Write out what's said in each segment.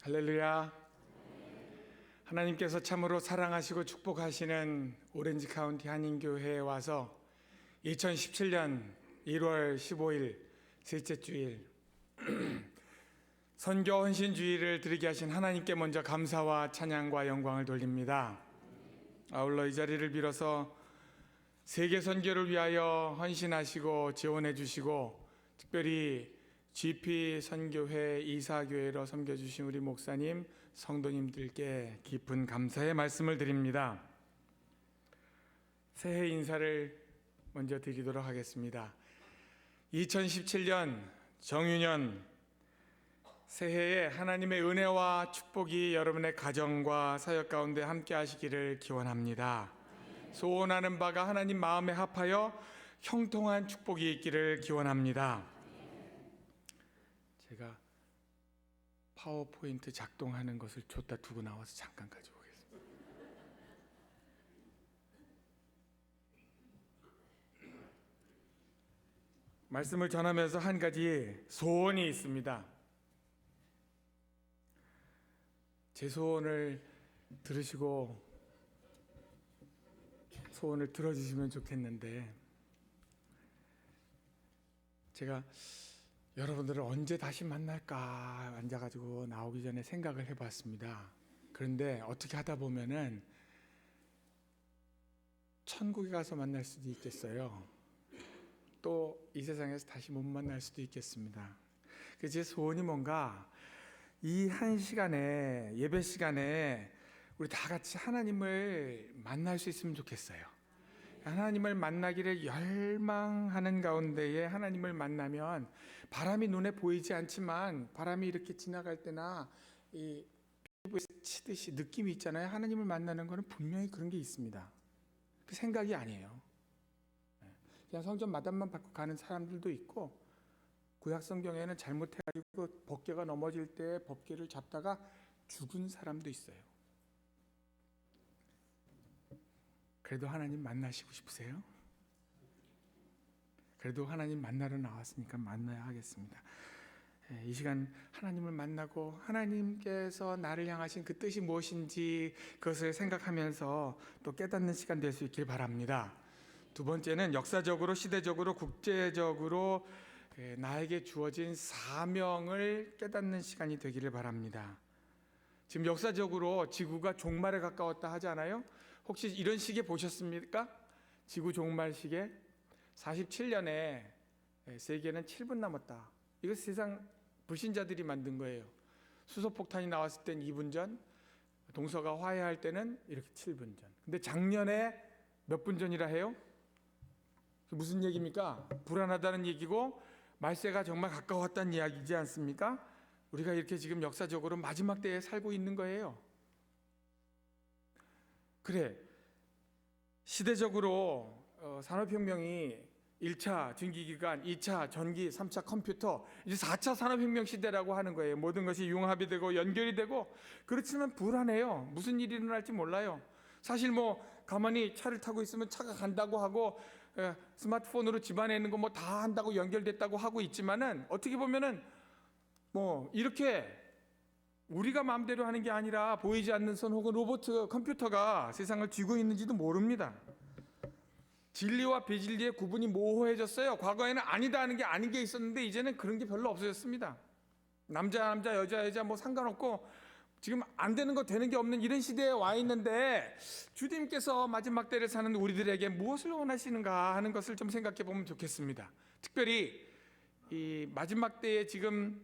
할렐루야. 하나님께서 참으로 사랑하시고 축복하시는 오렌지 카운티 한인교회에 와서 2017년 1월 15일 셋째 주일 선교 헌신 주일을 드리게 하신 하나님께 먼저 감사와 찬양과 영광을 돌립니다. 아울러 이 자리를 빌어서 세계 선교를 위하여 헌신하시고 지원해 주시고 특별히 GP 선교회 이사교회로 섬겨주신 우리 목사님, 성도님들께 깊은 감사의 말씀을 드립니다. 새해 인사를 먼저 드리도록 하겠습니다. 2017년 정유년 새해에 하나님의 은혜와 축복이 여러분의 가정과 사역 가운데 함께 하시기를 기원합니다. 소원하는 바가 하나님 마음에 합하여 형통한 축복이 있기를 기원합니다. 제가 파워포인트 작동하는 것을 줬다 두고 나와서 잠깐 가지고 오겠습니다. 말씀을 전하면서 한 가지 소원이 있습니다. 제 소원을 들으시고 소원을 들어주시면 좋겠는데, 제가 여러분들을 언제 다시 만날까 앉아가지고 나오기 전에 생각을 해봤습니다. 그런데 어떻게 하다 보면은 천국에 가서 만날 수도 있겠어요. 또 이 세상에서 다시 못 만날 수도 있겠습니다. 그래서 제 소원이 뭔가 이 한 시간에, 예배 시간에 우리 다 같이 하나님을 만날 수 있으면 좋겠어요. 하나님을 만나기를 열망하는 가운데에 하나님을 만나면 바람이 눈에 보이지 않지만 바람이 이렇게 지나갈 때나 이 피부에 치듯이 느낌이 있잖아요. 하나님을 만나는 것은 분명히 그런 게 있습니다. 그 생각이 아니에요. 그냥 성전 마당만 받고 가는 사람들도 있고, 구약 성경에는 잘못해가지고 법궤가 넘어질 때 법궤를 잡다가 죽은 사람도 있어요. 그래도 하나님 만나시고 싶으세요? 그래도 하나님 만나러 나왔으니까 만나야 하겠습니다. 이 시간 하나님을 만나고 하나님께서 나를 향하신 그 뜻이 무엇인지 그것을 생각하면서 또 깨닫는 시간 될 수 있길 바랍니다. 두 번째는 역사적으로, 시대적으로, 국제적으로 나에게 주어진 사명을 깨닫는 시간이 되기를 바랍니다. 지금 역사적으로 지구가 종말에 가까웠다 하잖아요. 혹시 이런 시계 보셨습니까? 지구 종말 시계 47년에 세계는 7분 남았다. 이거 세상 불신자들이 만든 거예요. 수소폭탄이 나왔을 땐 2분 전, 동서가 화해할 때는 이렇게 7분 전. 근데 작년에 몇 분 전이라 해요? 무슨 얘기입니까? 불안하다는 얘기고 말세가 정말 가까웠다는 이야기지 않습니까? 우리가 이렇게 지금 역사적으로 마지막 때에 살고 있는 거예요. 그래, 시대적으로 산업혁명이 1차 전기기관, 2차 전기, 3차 컴퓨터, 이제 4차 산업혁명 시대라고 하는 거예요. 모든 것이 융합이 되고 연결이 되고. 그렇지만 불안해요. 무슨 일이 일어날지 몰라요. 사실 뭐 가만히 차를 타고 있으면 차가 간다고 하고 스마트폰으로 집안에 있는 거 뭐 다 한다고 연결됐다고 하고 있지만은 어떻게 보면은 뭐 이렇게 우리가 마음대로 하는 게 아니라 보이지 않는 손 혹은 로봇, 컴퓨터가 세상을 쥐고 있는지도 모릅니다. 진리와 비진리의 구분이 모호해졌어요. 과거에는 아니다 하는 게 아닌 게 있었는데 이제는 그런 게 별로 없어졌습니다. 남자 여자 뭐 상관없고 지금 안 되는 거 되는 게 없는 이런 시대에 와 있는데, 주님께서 마지막 때를 사는 우리들에게 무엇을 원하시는가 하는 것을 좀 생각해 보면 좋겠습니다. 특별히 이 마지막 때에 지금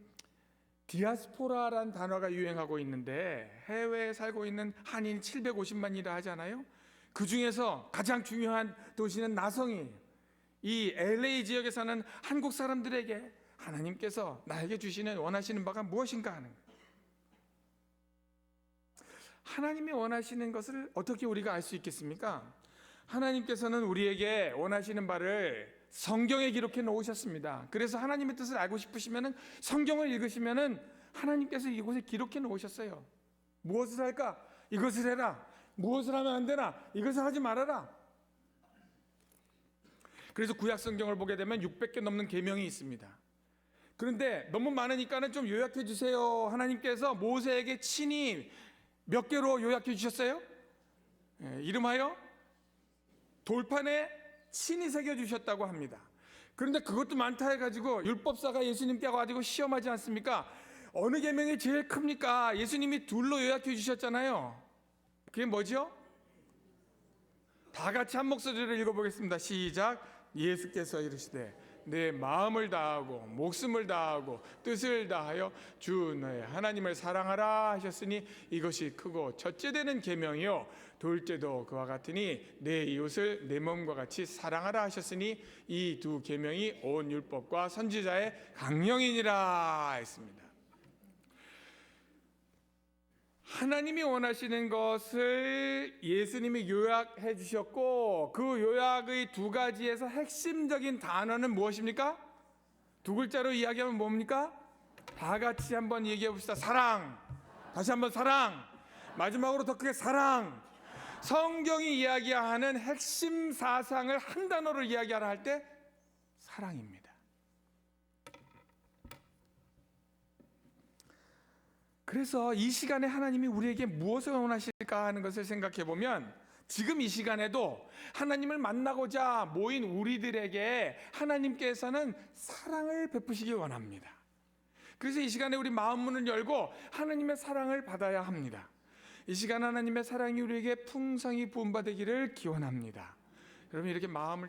디아스포라라는 단어가 유행하고 있는데, 해외에 살고 있는 한인 750만이라 하잖아요. 그 중에서 가장 중요한 도시는 나성이, 이 LA 지역에 사는 한국 사람들에게 하나님께서 나에게 주시는 원하시는 바가 무엇인가 하는 거예요. 하나님이 원하시는 것을 어떻게 우리가 알 수 있겠습니까? 하나님께서는 우리에게 원하시는 바를 성경에 기록해 놓으셨습니다. 그래서 하나님의 뜻을 알고 싶으시면 성경을 읽으시면 하나님께서 이곳에 기록해 놓으셨어요. 무엇을 할까? 이것을 해라. 무엇을 하면 안 되나? 이것을 하지 말아라. 그래서 구약 성경을 보게 되면 600개 넘는 계명이 있습니다. 그런데 너무 많으니까는 좀 요약해 주세요. 하나님께서 모세에게 친히 몇 개로 요약해 주셨어요? 이름하여 돌판에 친히 새겨 주셨다고 합니다. 그런데 그것도 많다 해가지고 율법사가 예수님께 와가지고 시험하지 않습니까? 어느 계명이 제일 큽니까? 예수님이 둘로 요약해 주셨잖아요. 그게 뭐죠? 다 같이 한 목소리로 읽어보겠습니다. 시작. 예수께서 이르시되 내 마음을 다하고 목숨을 다하고 뜻을 다하여 주 너의 하나님을 사랑하라 하셨으니 이것이 크고 첫째 되는 계명이요 둘째도 그와 같으니 내 이웃을 내 몸과 같이 사랑하라 하셨으니 이 두 계명이 온 율법과 선지자의 강령이니라 했습니다. 하나님이 원하시는 것을 예수님이 요약해 주셨고, 그 요약의 두 가지에서 핵심적인 단어는 무엇입니까? 두 글자로 이야기하면 뭡니까? 다 같이 한번 얘기해 봅시다. 사랑. 다시 한번 사랑. 마지막으로 더 크게 사랑. 성경이 이야기하는 핵심 사상을 한 단어로 이야기하라 할 때 사랑입니다. 그래서 이 시간에 하나님이 우리에게 무엇을 원하실까 하는 것을 생각해 보면, 지금 이 시간에도 하나님을 만나고자 모인 우리들에게 하나님께서는 사랑을 베푸시기 원합니다. 그래서 이 시간에 우리 마음 문을 열고 하나님의 사랑을 받아야 합니다. 이 시간 하나님의 사랑이 우리에게 풍성히 부음받기를 기원합니다. 여러분, 이렇게 마음을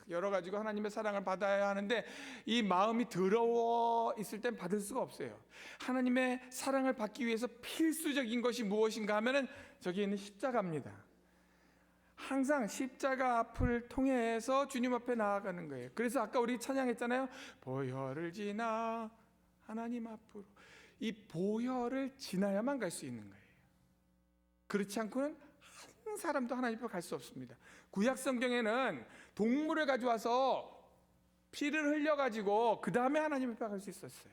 열어가지고 하나님의 사랑을 받아야 하는데, 이 마음이 더러워 있을 땐 받을 수가 없어요. 하나님의 사랑을 받기 위해서 필수적인 것이 무엇인가 하면은 저기 있는 십자가입니다. 항상 십자가 앞을 통해서 주님 앞에 나아가는 거예요. 그래서 아까 우리 찬양했잖아요. 보혈을 지나 하나님 앞으로. 이 보혈을 지나야만 갈 수 있는 거예요. 그렇지 않고는 한 사람도 하나님 앞에 갈 수 없습니다. 구약 성경에는 동물을 가져와서 피를 흘려가지고 그 다음에 하나님 앞에 갈 수 있었어요.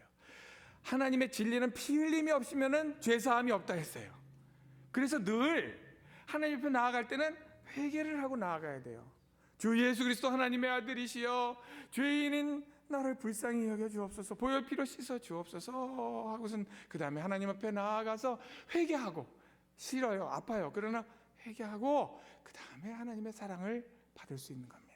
하나님의 진리는 피 흘림이 없으면 죄사함이 없다 했어요. 그래서 늘 하나님 앞에 나아갈 때는 회개를 하고 나아가야 돼요. 주 예수 그리스도 하나님의 아들이시여, 죄인인 나를 불쌍히 여겨 주옵소서, 보혈 피로 씻어 주옵소서 하고선 그 다음에 하나님 앞에 나아가서 회개하고, 싫어요, 아파요, 그러나 회개하고 그 다음에 하나님의 사랑을 받을 수 있는 겁니다.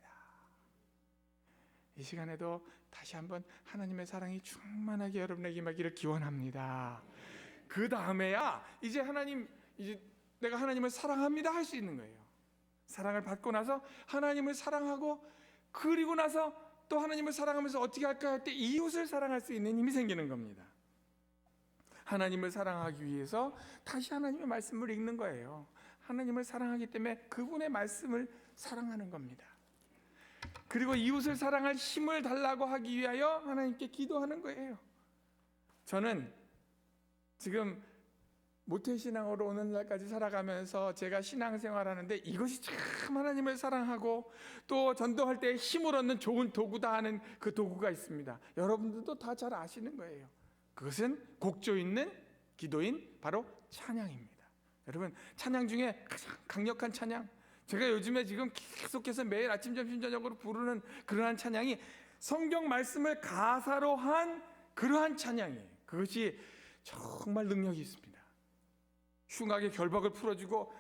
이 시간에도 다시 한번 하나님의 사랑이 충만하게 여러분에게 임하기를 기원합니다. 그 다음에야 이제 내가 하나님을 사랑합니다 할 수 있는 거예요. 사랑을 받고 나서 하나님을 사랑하고, 그리고 나서 또 하나님을 사랑하면서 어떻게 할까 할 때 이웃을 사랑할 수 있는 힘이 생기는 겁니다. 하나님을 사랑하기 위해서 다시 하나님의 말씀을 읽는 거예요. 하나님을 사랑하기 때문에 그분의 말씀을 사랑하는 겁니다. 그리고 이웃을 사랑할 힘을 달라고 하기 위하여 하나님께 기도하는 거예요. 저는 지금 모태신앙으로 오늘날까지 살아가면서 제가 신앙생활하는데 이것이 참 하나님을 사랑하고 또 전도할 때 힘을 얻는 좋은 도구다 하는 그 도구가 있습니다. 여러분들도 다 잘 아시는 거예요. 그것은 곡조 있는 기도인 바로 찬양입니다. 여러분, 찬양 중에 가장 강력한 찬양, 제가 요즘에 지금 계속해서 매일 아침 점심 저녁으로 부르는 그러한 찬양이 성경 말씀을 가사로 한 그러한 찬양이에요. 그것이 정말 능력이 있습니다. 흉악의 결박을 풀어주고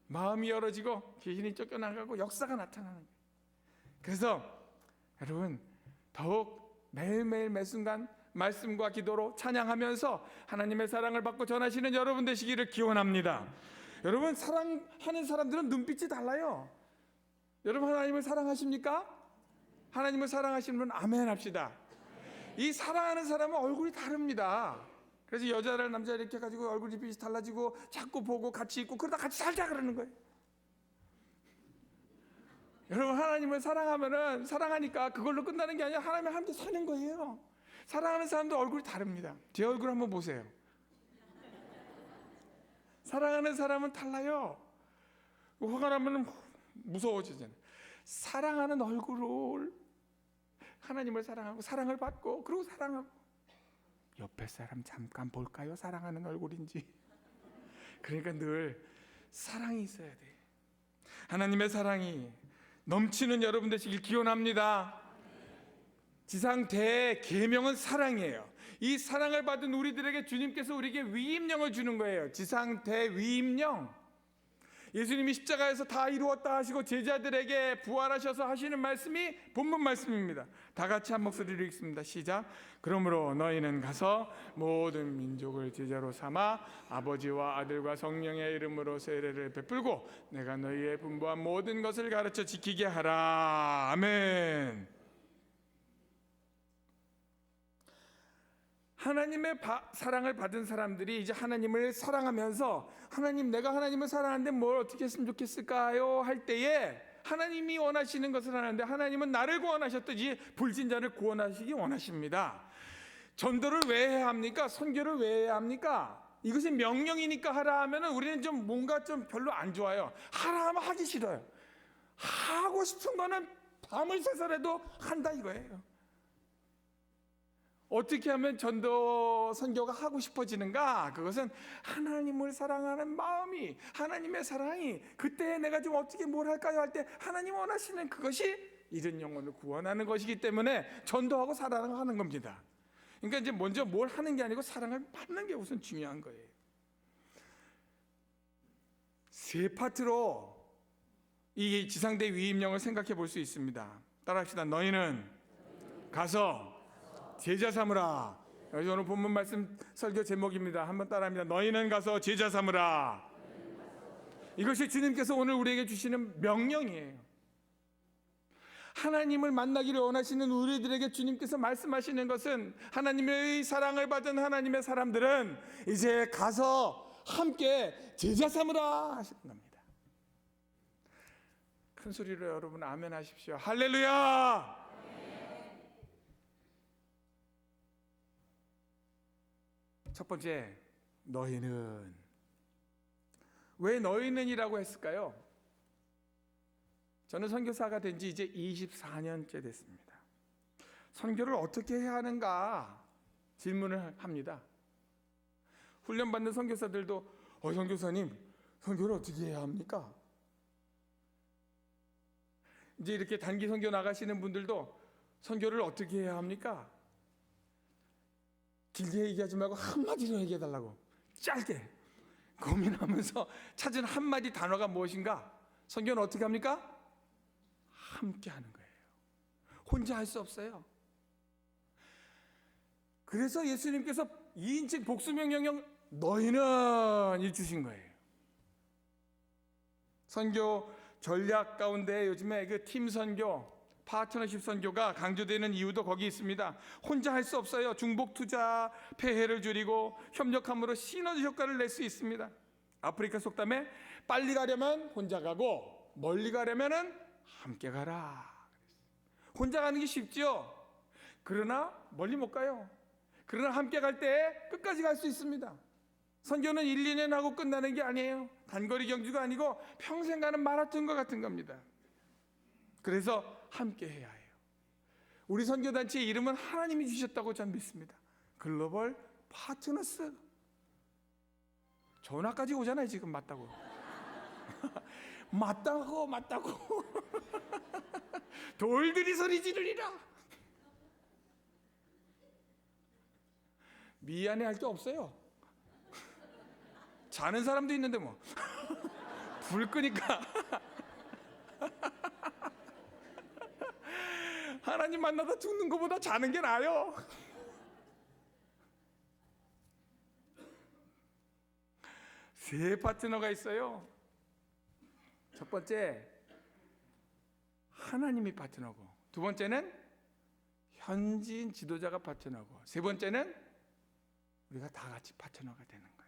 마음이 열어지고 귀신이 쫓겨나가고 역사가 나타나는 거예요. 그래서 여러분, 더욱 매일매일 매순간 말씀과 기도로 찬양하면서 하나님의 사랑을 받고 전하시는 여러분 되시기를 기원합니다. 여러분, 사랑하는 사람들은 눈빛이 달라요. 여러분, 하나님을 사랑하십니까? 하나님을 사랑하시는 분 아멘 합시다. 이 사랑하는 사람은 얼굴이 다릅니다. 그래서 여자를 남자를 이렇게 가지고 얼굴 빛이 달라지고 자꾸 보고 같이 있고 그러다 같이 살자 그러는 거예요. 여러분, 하나님을 사랑하면은 사랑하니까 그걸로 끝나는 게 아니라 하나님과 함께 사는 거예요. 사랑하는 사람도 얼굴이 다릅니다. 제 얼굴 한번 보세요. 사랑하는 사람은 달라요. 화가 나면 무서워지잖아요. 사랑하는 얼굴을 하나님을 사랑하고 사랑을 받고 그리고 사랑하고, 옆에 사람 잠깐 볼까요? 사랑하는 얼굴인지. 그러니까 늘 사랑이 있어야 돼. 하나님의 사랑이 넘치는 여러분 되시길 기원합니다. 지상 대계명은 사랑이에요. 이 사랑을 받은 우리들에게 주님께서 우리에게 위임령을 주는 거예요. 지상 대위임령. 예수님이 십자가에서 다 이루었다 하시고 제자들에게 부활하셔서 하시는 말씀이 본문 말씀입니다. 다 같이 한 목소리로 읽습니다. 시작. 그러므로 너희는 가서 모든 민족을 제자로 삼아 아버지와 아들과 성령의 이름으로 세례를 베풀고 내가 너희의 분부한 모든 것을 가르쳐 지키게 하라. 아멘. 하나님의 사랑을 받은 사람들이 이제 하나님을 사랑하면서 하나님, 내가 하나님을 사랑하는데 뭘 어떻게 했으면 좋겠을까요? 할 때에 하나님이 원하시는 것을 하는데 하나님은 나를 구원하셨듯이 불신자를 구원하시기 원하십니다. 전도를 왜 해야 합니까? 선교를 왜 해야 합니까? 이것이 명령이니까 하라 하면은 우리는 좀 뭔가 좀 별로 안 좋아요. 하라 하면 하기 싫어요. 하고 싶은 거는 밤을 새서라도 한다 이거예요. 어떻게 하면 전도 선교가 하고 싶어지는가? 그것은 하나님을 사랑하는 마음이, 하나님의 사랑이, 그때 내가 좀 어떻게 뭘 할까요? 할 때 하나님 원하시는 그것이 잃은 영혼을 구원하는 것이기 때문에 전도하고 사랑하는 겁니다. 그러니까 이제 먼저 뭘 하는 게 아니고 사랑을 받는 게 우선 중요한 거예요. 세 파트로 이 지상대 위임령을 생각해 볼 수 있습니다. 따라합시다. 너희는 가서 제자 삼으라. 여기 오늘 본문 말씀 설교 제목입니다. 한번 따라합니다. 너희는 가서 제자 삼으라. 이것이 주님께서 오늘 우리에게 주시는 명령이에요. 하나님을 만나기를 원하시는 우리들에게 주님께서 말씀하시는 것은 하나님의 사랑을 받은 하나님의 사람들은 이제 가서 함께 제자 삼으라 하시는 겁니다. 큰 소리로 여러분 아멘 하십시오. 할렐루야. 첫 번째, 너희는. 왜 너희는이라고 했을까요? 저는 선교사가 된 지 이제 24년째 됐습니다. 선교를 어떻게 해야 하는가 질문을 합니다. 훈련받는 선교사들도 선교사님, 선교를 어떻게 해야 합니까? 이제 이렇게 단기 선교 나가시는 분들도 선교를 어떻게 해야 합니까? 길게 얘기하지 말고 한마디로 얘기해달라고 짧게 고민하면서 찾은 한마디 단어가 무엇인가? 선교는 어떻게 합니까? 함께 하는 거예요. 혼자 할 수 없어요. 그래서 예수님께서 2인칭 복수명령 너희는 이 주신 거예요. 선교 전략 가운데 요즘에 그 팀 선교, 파트너십 선교가 강조되는 이유도 거기 있습니다. 혼자 할 수 없어요. 중복 투자, 폐해를 줄이고 협력함으로 시너지 효과를 낼 수 있습니다. 아프리카 속담에 빨리 가려면 혼자 가고 멀리 가려면은 함께 가라. 혼자 가는 게 쉽죠. 그러나 멀리 못 가요. 그러나 함께 갈 때 끝까지 갈 수 있습니다. 선교는 1, 2년 하고 끝나는 게 아니에요. 단거리 경주가 아니고 평생 가는 마라톤과 같은 겁니다. 그래서 함께 해야 해요. 우리 선교단체의 이름은 하나님이 주셨다고 저는 믿습니다. 글로벌 파트너스. 전화까지 오잖아요. 지금 맞다고. 맞다고. 돌들이 소리 지르리라. 미안해 할 게 없어요. 자는 사람도 있는데 뭐. 불 끄니까. 하나님 만나다 죽는 것보다 자는 게 나아요. 세 파트너가 있어요. 첫 번째, 하나님이 파트너고, 두 번째는 현지인 지도자가 파트너고, 세 번째는 우리가 다 같이 파트너가 되는 거예요.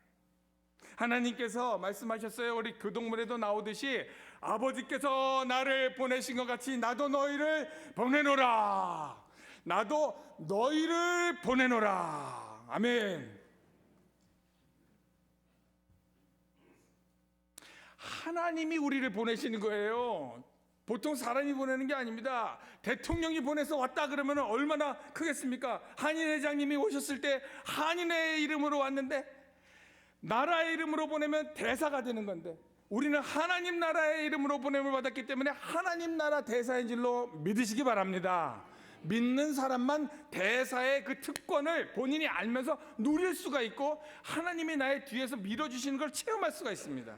하나님께서 말씀하셨어요. 우리 교동문에도 나오듯이 아버지께서 나를 보내신 것 같이 나도 너희를 보내노라. 나도 너희를 보내노라. 아멘. 하나님이 우리를 보내시는 거예요. 보통 사람이 보내는 게 아닙니다. 대통령이 보내서 왔다 그러면 얼마나 크겠습니까? 한인회장님이 오셨을 때 한인의 이름으로 왔는데 나라의 이름으로 보내면 대사가 되는 건데 우리는 하나님 나라의 이름으로 보냄을 받았기 때문에 하나님 나라 대사인 줄로 믿으시기 바랍니다. 믿는 사람만 대사의 그 특권을 본인이 알면서 누릴 수가 있고 하나님이 나의 뒤에서 밀어주시는 걸 체험할 수가 있습니다.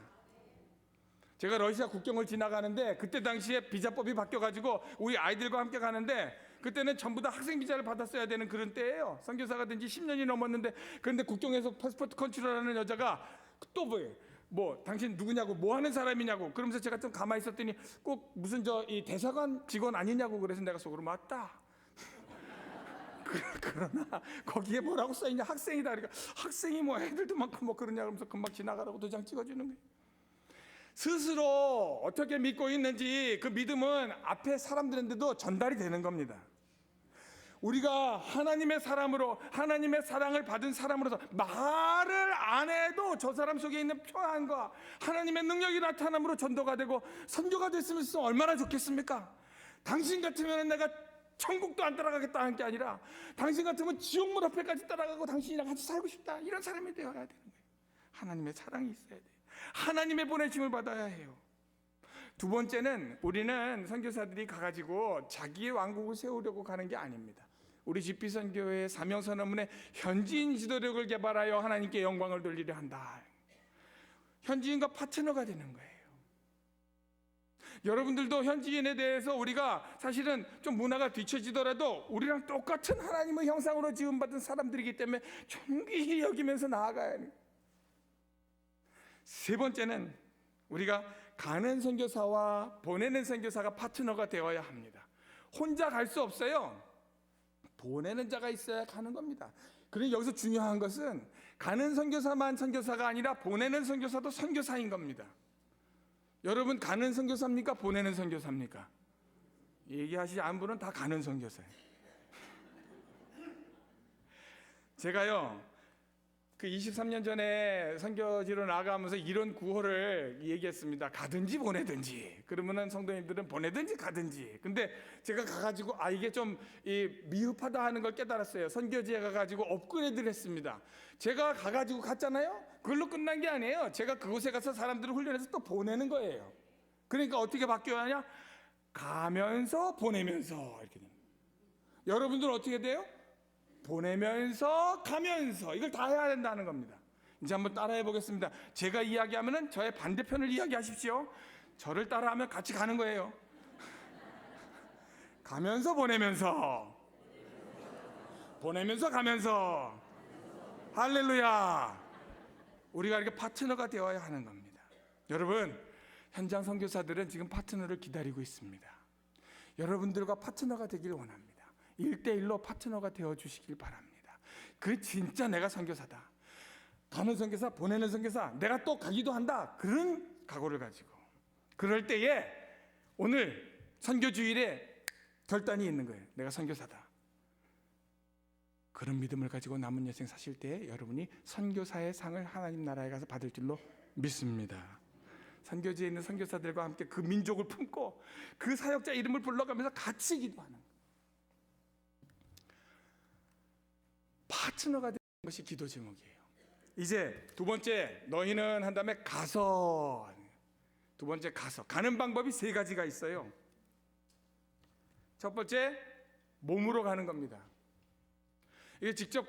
제가 러시아 국경을 지나가는데 그때 당시에 비자법이 바뀌어가지고 우리 아이들과 함께 가는데 그때는 전부 다 학생 비자를 받았어야 되는 그런 때예요. 선교사가 된 지 10년이 넘었는데 그런데 국경에서 패스포트 컨트롤하는 여자가 또 뭐 당신 누구냐고 뭐 하는 사람이냐고 그러면서 제가 좀 가만히 있었더니 꼭 무슨 이 대사관 직원 아니냐고 그래서 내가 속으로 맞다. 그러나 거기에 뭐라고 써있냐 학생이다. 그러니까 학생이 뭐 애들도 많고 뭐 그러냐 그러면서 금방 지나가라고 도장 찍어주는 거예요. 스스로 어떻게 믿고 있는지 그 믿음은 앞에 사람들한테도 전달이 되는 겁니다. 우리가 하나님의 사람으로 하나님의 사랑을 받은 사람으로서 말을 안 해도 저 사람 속에 있는 평안과 하나님의 능력이 나타남으로 전도가 되고 선교가 됐으면 얼마나 좋겠습니까? 당신 같으면 내가 천국도 안 따라가겠다 하는 게 아니라 당신 같으면 지옥문 앞에까지 따라가고 당신이랑 같이 살고 싶다 이런 사람이 되어야 되는 거예요. 하나님의 사랑이 있어야 돼요. 하나님의 보내심을 받아야 해요. 두 번째는 우리는 선교사들이 가가지고 자기의 왕국을 세우려고 가는 게 아닙니다. 우리 집비선교회의 사명선언문에 현지인 지도력을 개발하여 하나님께 영광을 돌리려 한다. 현지인과 파트너가 되는 거예요. 여러분들도 현지인에 대해서 우리가 사실은 좀 문화가 뒤처지더라도 우리랑 똑같은 하나님의 형상으로 지음받은 사람들이기 때문에 존귀히 여기면서 나아가야 해요. 세 번째는 우리가 가는 선교사와 보내는 선교사가 파트너가 되어야 합니다. 혼자 갈 수 없어요. 보내는 자가 있어야 가는 겁니다. 그러니 여기서 중요한 것은 가는 선교사만 선교사가 아니라 보내는 선교사도 선교사인 겁니다. 여러분 가는 선교사입니까? 보내는 선교사입니까? 얘기하시지 않은 분은 다 가는 선교사예요. 제가요 그 23년 전에 선교지로 나가면서 이런 구호를 얘기했습니다. 가든지 보내든지. 그러면은 성도님들은 보내든지 가든지. 근데 제가 가가지고 이게 좀 미흡하다 하는 걸 깨달았어요. 선교지에 가가지고 업그레이드를 했습니다. 제가 가가지고 갔잖아요. 그걸로 끝난 게 아니에요. 제가 그곳에 가서 사람들을 훈련해서 또 보내는 거예요. 그러니까 어떻게 바뀌어야 하냐? 가면서 보내면서 이렇게 됩니다. 여러분들은 어떻게 돼요? 보내면서 가면서 이걸 다 해야 된다는 겁니다. 이제 한번 따라해 보겠습니다. 제가 이야기하면은 저의 반대편을 이야기하십시오. 저를 따라하면 같이 가는 거예요. 가면서 보내면서 보내면서 가면서 할렐루야. 우리가 이렇게 파트너가 되어야 하는 겁니다. 여러분 현장 선교사들은 지금 파트너를 기다리고 있습니다. 여러분들과 파트너가 되길 원합니다. 1대1로 파트너가 되어주시길 바랍니다. 그 진짜 내가 선교사다. 가는 선교사, 보내는 선교사, 내가 또 가기도 한다. 그런 각오를 가지고 그럴 때에 오늘 선교주일에 결단이 있는 거예요. 내가 선교사다. 그런 믿음을 가지고 남은 여생 사실 때 여러분이 선교사의 상을 하나님 나라에 가서 받을 줄로 믿습니다. 선교지에 있는 선교사들과 함께 그 민족을 품고 그 사역자 이름을 불러가면서 같이 기도하는 거예요. 파트너가 되는 것이 기도 제목이에요. 이제 두 번째 너희는 한 다음에 가서. 두 번째 가서. 가는 방법이 세 가지가 있어요. 첫 번째 몸으로 가는 겁니다. 이게 직접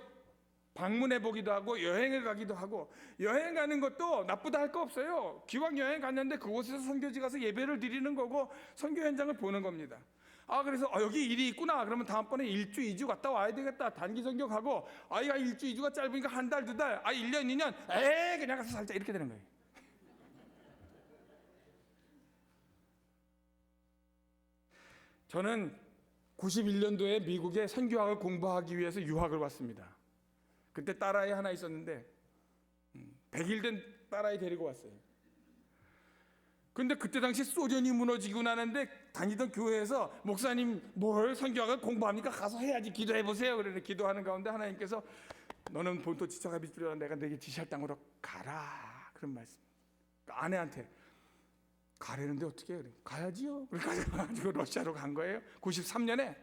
방문해 보기도 하고 여행을 가기도 하고 여행 가는 것도 나쁘다 할 거 없어요. 기왕 여행 갔는데 그곳에서 선교지 가서 예배를 드리는 거고 선교 현장을 보는 겁니다. 그래서 여기 일이 있구나. 그러면 다음번에 1주, 2주 갔다 와야 되겠다. 단기 선교 가고 야 1주, 2주가 짧으니까 한 달, 2달, 1년, 2년 그냥 가서 살자 이렇게 되는 거예요. 저는 91년도에 미국에 선교학을 공부하기 위해서 유학을 왔습니다. 그때 딸아이 하나 있었는데 100일 된 딸아이 데리고 왔어요. 근데 그때 당시 소련이 무너지고 나는데 다니던 교회에서 목사님 뭘 선교학을 공부합니까? 가서 해야지 기도해 보세요. 그래서 기도하는 가운데 하나님께서 너는 본토 지쳐가 비추려 내가 내게 지시할 땅으로 가라 그런 말씀. 아내한테 가려는데 어떻게 해요? 가야지요. 그래가지고 러시아로 간 거예요. 93년에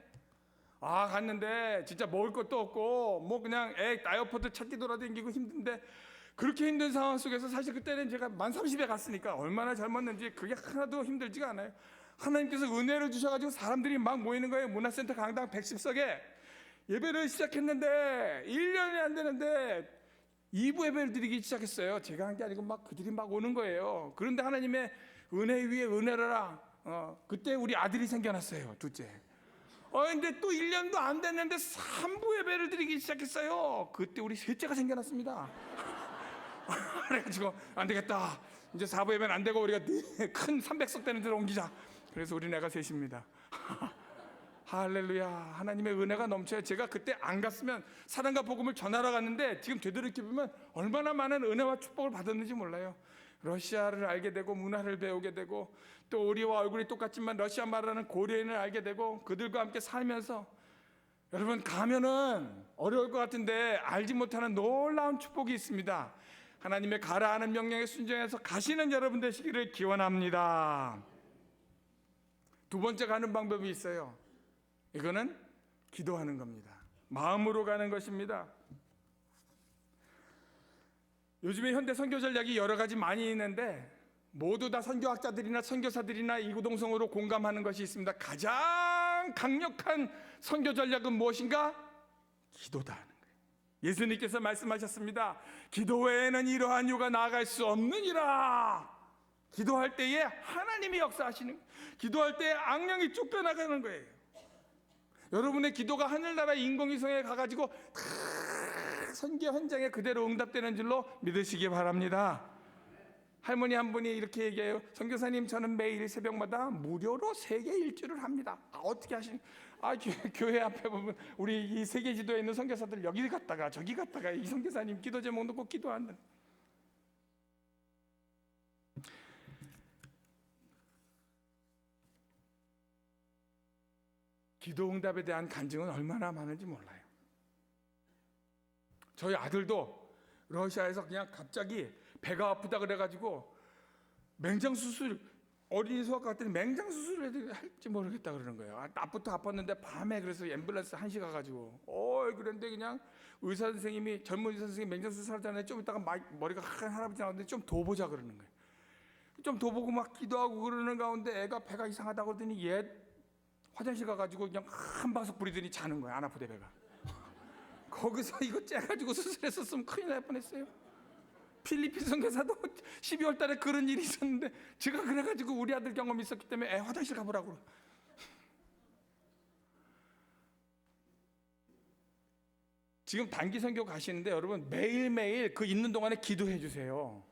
갔는데 진짜 먹을 것도 없고 뭐 그냥 다이어포드 찾기 돌아다니고 힘든데 그렇게 힘든 상황 속에서 사실 그때는 제가 만 30에 갔으니까 얼마나 젊었는지 그게 하나도 힘들지가 않아요. 하나님께서 은혜를 주셔가지고 사람들이 막 모이는 거예요. 문화센터 강당 110석에 예배를 시작했는데 1년이 안 되는데 2부 예배를 드리기 시작했어요. 제가 한 게 아니고 막 그들이 막 오는 거예요. 그런데 하나님의 은혜 위에 은혜라 그때 우리 아들이 생겨났어요. 둘째. 근데 또 1년도 안 됐는데 3부 예배를 드리기 시작했어요. 그때 우리 셋째가 생겨났습니다. 그래가지고 안 되겠다. 이제 4부 예배는 안 되고 우리가 큰 300석 되는 데로 옮기자. 그래서 우리 애가 셋입니다. 할렐루야. 하나님의 은혜가 넘쳐요. 제가 그때 안 갔으면 사랑과 복음을 전하러 갔는데 지금 되돌이켜보면 얼마나 많은 은혜와 축복을 받았는지 몰라요. 러시아를 알게 되고 문화를 배우게 되고 또 우리와 얼굴이 똑같지만 러시아 말하는 고려인을 알게 되고 그들과 함께 살면서 여러분 가면은 어려울 것 같은데 알지 못하는 놀라운 축복이 있습니다. 하나님의 가라 하는 명령에 순종해서 가시는 여러분 되시기를 기원합니다. 두 번째 가는 방법이 있어요. 이거는 기도하는 겁니다. 마음으로 가는 것입니다. 요즘에 현대 선교 전략이 여러 가지 많이 있는데 모두 다 선교학자들이나 선교사들이나 이구동성으로 공감하는 것이 있습니다. 가장 강력한 선교 전략은 무엇인가? 기도다 하는 거예요. 예수님께서 말씀하셨습니다. 기도 외에는 이러한 유가 나아갈 수 없느니라. 기도할 때에 하나님이 역사하시는 거예요. 기도할 때에 악령이 쫓겨나가는 거예요. 여러분의 기도가 하늘나라 인공위성에 가가지고 다 선교 현장에 그대로 응답되는 줄로 믿으시기 바랍니다. 할머니 한 분이 이렇게 얘기해요. 선교사님, 저는 매일 새벽마다 무료로 세계 일주를 합니다. 어떻게 하시는? 교회 앞에 보면 우리 이 세계 지도에 있는 선교사들 여기 갔다가 저기 갔다가 이 선교사님 기도 제목 놓고 기도한다. 기도 응답에 대한 간증은 얼마나 많은지 몰라요. 저희 아들도 러시아에서 그냥 갑자기 배가 아프다 그래가지고 맹장 수술, 어린이 소아과 갔더니 맹장 수술을 할지 모르겠다 그러는 거예요. 낮부터 아팠는데 밤에 그래서 앰뷸런스 1시 가가지고 그런데 그냥 의사 선생님이 젊은 의사 선생님이 맹장 수술하잖아요. 좀 이따가 머리가 큰 할아버지 나오는데 좀 더 보자 그러는 거예요. 좀 더 보고 막 기도하고 그러는 가운데 애가 배가 이상하다고 그러더니 화장실 가가지고 그냥 한 바석 부리더니 자는 거야. 안 아프대 배가. 거기서 이거 째가지고 수술했었으면 큰일 날 뻔했어요. 필리핀 선교사도 12월 달에 그런 일이 있었는데 제가 그래가지고 우리 아들 경험이 있었기 때문에 화장실 가보라고. 지금 단기 선교 가시는데 여러분 매일매일 그 있는 동안에 기도해 주세요.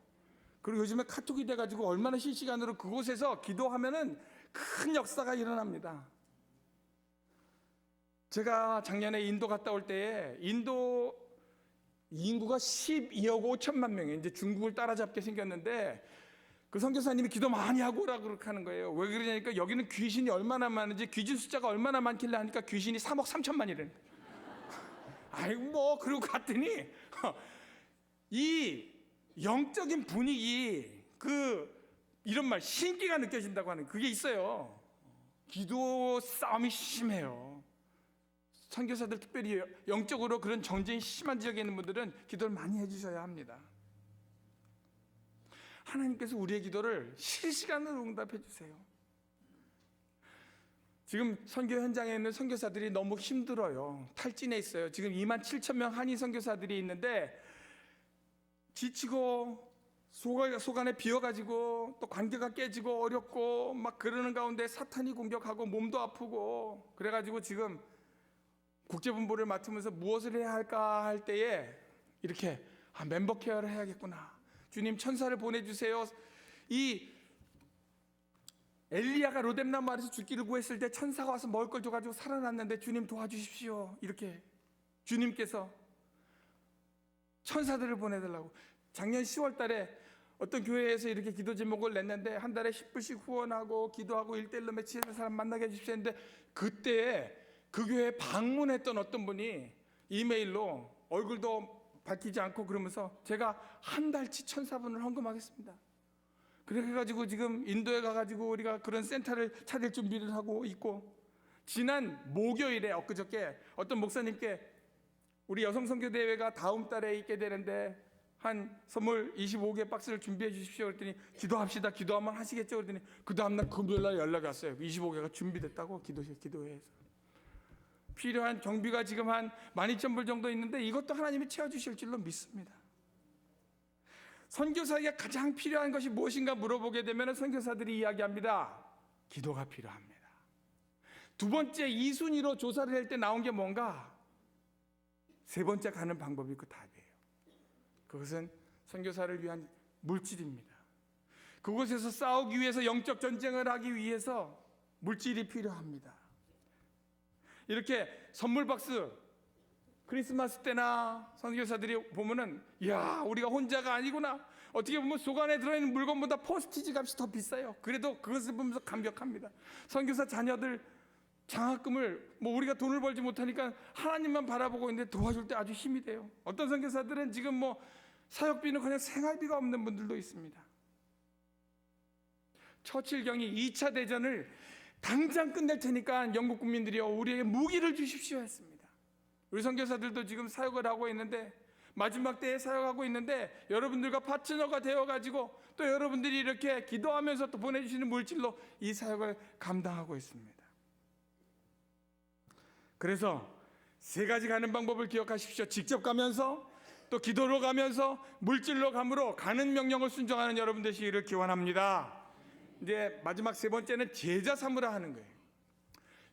그리고 요즘에 카톡이 돼가지고 얼마나 실시간으로 그곳에서 기도하면은 큰 역사가 일어납니다. 제가 작년에 인도 갔다 올 때에 인도 인구가 12억 5천만 명이에요. 이제 중국을 따라잡게 생겼는데 그 선교사님이 기도 많이 하고 오라고 그렇게 하는 거예요. 왜 그러냐니까 여기는 귀신이 얼마나 많은지 귀신 숫자가 얼마나 많길래 하니까 귀신이 3억 3천만이래요. 그러고 갔더니 이 영적인 분위기 이런 말 신기가 느껴진다고 하는 그게 있어요. 기도 싸움이 심해요. 선교사들 특별히 영적으로 그런 전쟁이 심한 지역에 있는 분들은 기도를 많이 해주셔야 합니다. 하나님께서 우리의 기도를 실시간으로 응답해 주세요. 지금 선교 현장에 있는 선교사들이 너무 힘들어요. 탈진해 있어요. 지금 27,000명 한인 선교사들이 있는데 지치고 속안에 비어가지고 또 관계가 깨지고 어렵고 막 그러는 가운데 사탄이 공격하고 몸도 아프고 그래가지고 지금 국제분부를 맡으면서 무엇을 해야 할까 할 때에 이렇게 멤버 케어를 해야겠구나. 주님 천사를 보내주세요. 이 엘리야가 로뎀나무 아래서 죽기를 구했을 때 천사가 와서 먹을 걸 줘가지고 살아났는데 주님 도와주십시오. 이렇게 주님께서 천사들을 보내달라고. 작년 10월 달에 어떤 교회에서 이렇게 기도 제목을 냈는데 한 달에 10불씩 후원하고 기도하고 1:1로 매치해서 사람 만나게 해주십시오 했는데 그때 그 교회에 방문했던 어떤 분이 이메일로 얼굴도 밝히지 않고 그러면서 제가 한 달치 1,400원을 헌금하겠습니다. 그래가지고 지금 인도에 가가지고 우리가 그런 센터를 차릴 준비를 하고 있고 지난 목요일에 엊그저께 어떤 목사님께 우리 여성선교대회가 다음 달에 있게 되는데 한 선물 25개 박스를 준비해 주십시오 그랬더니 기도합시다. 기도하면 하시겠죠 그랬더니 그 다음날 금요일날 연락이 왔어요. 25개가 준비됐다고 기도해서. 필요한 경비가 지금 한 12,000불 정도 있는데 이것도 하나님이 채워주실 줄로 믿습니다. 선교사에게 가장 필요한 것이 무엇인가 물어보게 되면 선교사들이 이야기합니다. 기도가 필요합니다. 두 번째 2순위로 조사를 할 때 나온 게 뭔가? 세 번째 가는 방법이 그 답이에요. 그것은 선교사를 위한 물질입니다. 그곳에서 싸우기 위해서 영적 전쟁을 하기 위해서 물질이 필요합니다. 이렇게 선물 박스 크리스마스 때나 선교사들이 보면은 야 우리가 혼자가 아니구나. 어떻게 보면 속 안에 들어있는 물건보다 포스티지 값이 더 비싸요. 그래도 그것을 보면서 감격합니다. 선교사 자녀들 장학금을 우리가 돈을 벌지 못하니까 하나님만 바라보고 있는데 도와줄 때 아주 힘이 돼요. 어떤 선교사들은 지금 사역비는 그냥 생활비가 없는 분들도 있습니다. 처칠경이 2차 대전을 당장 끝낼 테니까 영국 국민들이요 우리에게 무기를 주십시오 했습니다. 우리 선교사들도 지금 사역을 하고 있는데 마지막 때에 사역하고 있는데 여러분들과 파트너가 되어가지고 또 여러분들이 이렇게 기도하면서 또 보내주시는 물질로 이 사역을 감당하고 있습니다. 그래서 세 가지 가는 방법을 기억하십시오. 직접 가면서 또 기도로 가면서 물질로 감으로 가는 명령을 순종하는 여러분 되시기를 기원합니다. 이제 마지막 세 번째는 제자 삼으라 하는 거예요.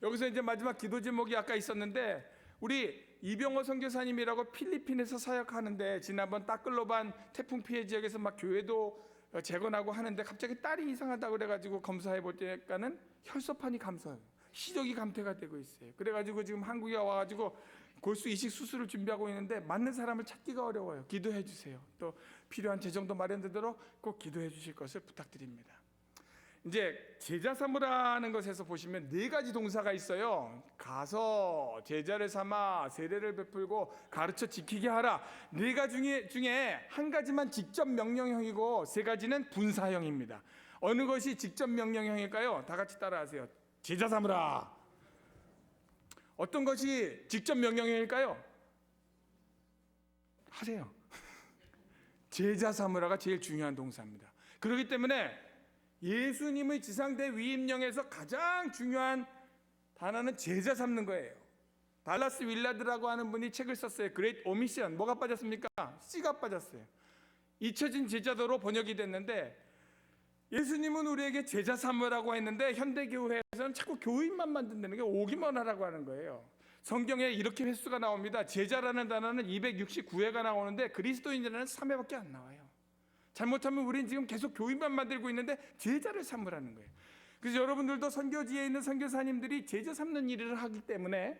여기서 이제 마지막 기도 제목이 아까 있었는데 우리 이병호 선교사님이라고 필리핀에서 사역하는데 지난번 따클로반 태풍 피해 지역에서 막 교회도 재건하고 하는데 갑자기 딸이 이상하다고 그래가지고 검사해 볼 때까는 혈소판이 감소해요. 시력이 감퇴가 되고 있어요. 그래가지고 지금 한국에 와가지고 골수 이식 수술을 준비하고 있는데 맞는 사람을 찾기가 어려워요. 기도해 주세요. 또 필요한 재정도 마련되도록 꼭 기도해 주실 것을 부탁드립니다. 이제 제자 삼으라는 것에서 보시면 네 가지 동사가 있어요. 가서 제자를 삼아 세례를 베풀고 가르쳐 지키게 하라. 네 가지 중에 한 가지만 직접 명령형이고 세 가지는 분사형입니다. 어느 것이 직접 명령형일까요? 다 같이 따라하세요. 제자 삼으라. 어떤 것이 직접 명령형일까요? 하세요. 제자 삼으라가 제일 중요한 동사입니다. 그렇기 때문에 예수님의 지상대 위임령에서 가장 중요한 단어는 제자 삼는 거예요. 달라스 윌라드라고 하는 분이 책을 썼어요. 그레이트 오미션. 뭐가 빠졌습니까? C가 빠졌어요. 잊혀진 제자도로 번역이 됐는데 예수님은 우리에게 제자 삼으라고 했는데 현대교회에서는 자꾸 교인만 만든다는 게 오기만 하라고 하는 거예요. 성경에 이렇게 횟수가 나옵니다. 제자라는 단어는 269회가 나오는데 그리스도인이라는 3회밖에 안 나와요. 잘못하면 우리는 지금 계속 교인만 만들고 있는데 제자를 삼으라는 거예요. 그래서 여러분들도 선교지에 있는 선교사님들이 제자 삼는 일을 하기 때문에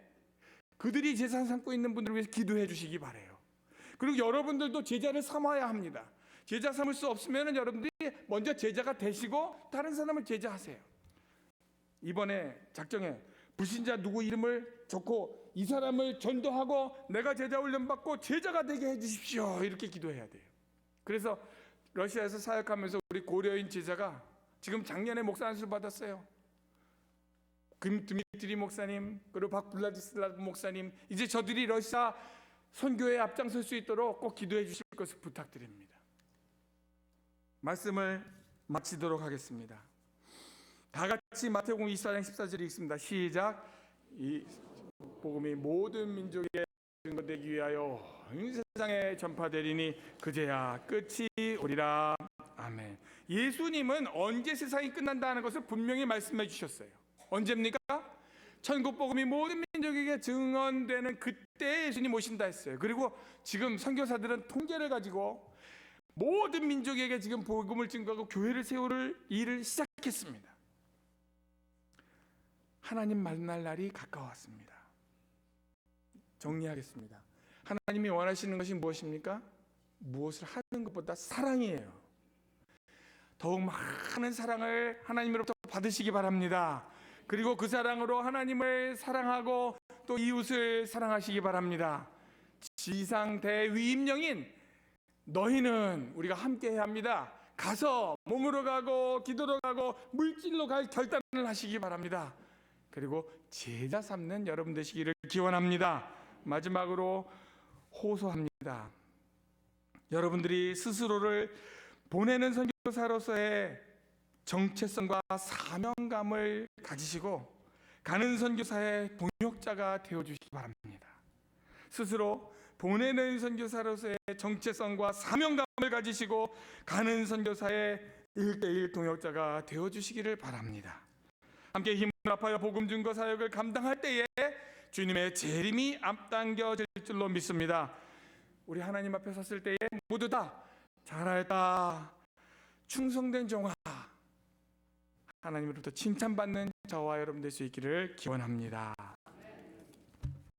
그들이 제자 삼고 있는 분들을 위해서 기도해 주시기 바라요. 그리고 여러분들도 제자를 삼아야 합니다. 제자 삼을 수 없으면 여러분들이 먼저 제자가 되시고 다른 사람을 제자하세요. 이번에 작정에 불신자 누구 이름을 적고 이 사람을 전도하고 내가 제자 훈련 받고 제자가 되게 해주십시오. 이렇게 기도해야 돼요. 그래서 러시아에서 사역하면서 우리 고려인 제자가 지금 작년에 목사 안수를 받았어요. 드미트리 목사님 그리고 박블라디슬라브 목사님, 이제 저들이 러시아 선교에 앞장설 수 있도록 꼭 기도해 주실 것을 부탁드립니다. 말씀을 마치도록 하겠습니다. 다 같이 마태복음 24장 14절이 읽습니다. 시작. 이 복음이 모든 민족에게 증거되기 위하여 세상에 전파되리니 그제야 끝이 오리라. 아멘. 예수님은 언제 세상이 끝난다는 것을 분명히 말씀해 주셨어요. 언제입니까? 천국 복음이 모든 민족에게 증언되는 그때 예수님 오신다 했어요. 그리고 지금 선교사들은 통계를 가지고 모든 민족에게 지금 복음을 증거하고 교회를 세울 일을 시작했습니다. 하나님 만날 날이 가까웠습니다. 정리하겠습니다. 하나님이 원하시는 것이 무엇입니까? 무엇을 하는 것보다 사랑이에요. 더욱 많은 사랑을 하나님으로부터 받으시기 바랍니다. 그리고 그 사랑으로 하나님을 사랑하고 또 이웃을 사랑하시기 바랍니다. 지상 대위임령인 너희는 우리가 함께 해야 합니다. 가서 몸으로 가고 기도로 가고 물질로 갈 결단을 하시기 바랍니다. 그리고 제자 삼는 여러분 되시기를 기원합니다. 마지막으로 호소합니다. 여러분들이 스스로를 보내는 선교사로서의 정체성과 사명감을 가지시고 가는 선교사의 동역자가 되어주시기 바랍니다. 스스로 보내는 선교사로서의 정체성과 사명감을 가지시고 가는 선교사의 1:1 동역자가 되어주시기를 바랍니다. 함께 힘을 합하여 복음 증거 사역을 감당할 때에 주님의 재림이 앞당겨질 줄로 믿습니다. 우리 하나님 앞에 섰을 때에 모두 다 잘했다, 충성된 종아, 하나님으로부터 칭찬받는 저와 여러분 될 수 있기를 기원합니다.